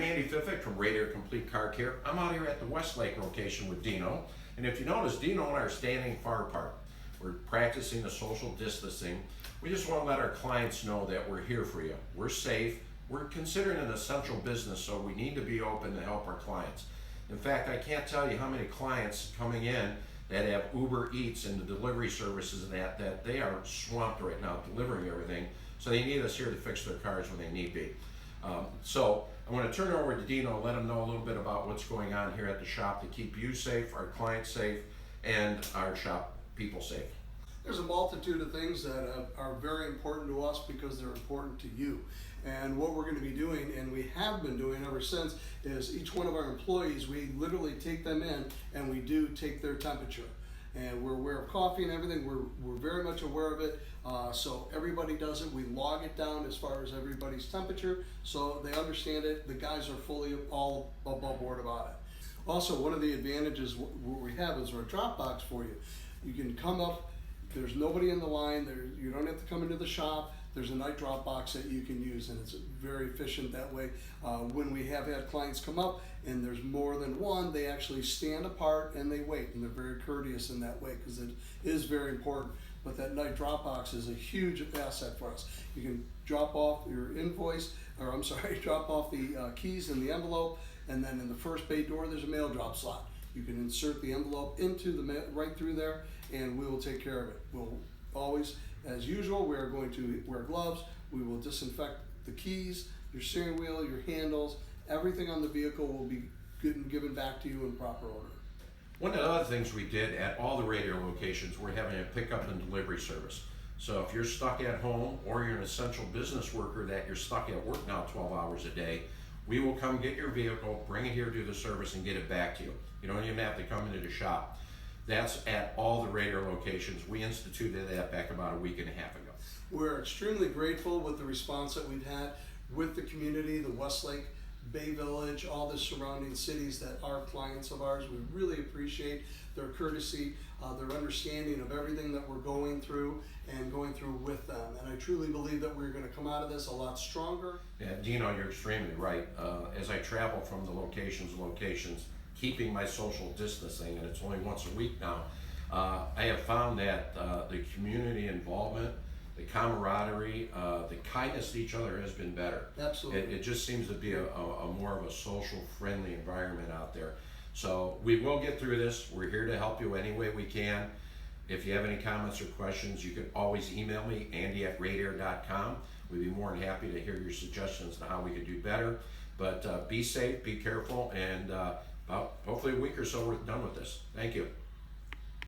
Andy Fiffick from Radiator Complete Car Care. I'm out here at the Westlake location with Dino. And if you notice, Dino and I are standing far apart. We're practicing the social distancing. We just want to let our clients know that we're here for you. We're safe. We're considered an essential business, so we need to be open to help our clients. In fact, I can't tell you how many clients coming in that have Uber Eats and the delivery services and that they are swamped right now delivering everything. So they need us here to fix their cars when they need be. So I want to turn it over to Dino and let him know a little bit about what's going on here at the shop to keep you safe, our clients safe, and our shop people safe. There's a multitude of things that are very important to us because they're important to you. And what we're going to be doing, and we have been doing ever since, is each one of our employees, we literally take them in and we do take their temperature. And we're aware of coffee and everything. We're very much aware of it. So everybody does it. We log it down as far as everybody's temperature, so they understand it. The guys are fully all above board about it. Also, one of the advantages we have is our drop box for you. You can come up. There's nobody in the line. You don't have to come into the shop. There's a night drop box that you can use, and it's very efficient that way. When we have had clients come up and there's more than one, they actually stand apart and they wait, and they're very courteous in that way because it is very important. But that night drop box is a huge asset for us. You can drop off your invoice, or I'm sorry, drop off the keys in the envelope, and then in the first bay door there's a mail drop slot. You can insert the envelope into the mail, right through there, and we will take care of it. We'll always, as usual, we are going to wear gloves. We will disinfect the keys, your steering wheel, your handles, everything on the vehicle will be given back to you in proper order. One of the other things we did at all the Radiator locations, we're having a pickup and delivery service. So if you're stuck at home or you're an essential business worker that you're stuck at work now 12 hours a day, we will come get your vehicle, bring it here, do the service, and get it back to you. You don't even have to come into the shop. That's at all the Radiator locations. We instituted that back about a week and a half ago. We're extremely grateful with the response that we've had with the community, the Westlake, Bay Village, all the surrounding cities that are clients of ours. We really appreciate their courtesy, their understanding of everything that we're going through and going through with them. And I truly believe that we're going to come out of this a lot stronger. Yeah, Dino, you're extremely right. As I travel from the locations, keeping my social distancing, and it's only once a week now, I have found that the community involvement, the camaraderie, the kindness to each other has been better. Absolutely. It just seems to be a more of a social, friendly environment out there. So we will get through this. We're here to help you any way we can. If you have any comments or questions, you can always email me, andy@radiator.com. We'd be more than happy to hear your suggestions on how we could do better. But be safe, be careful, and about hopefully a week or so we're done with this. Thank you.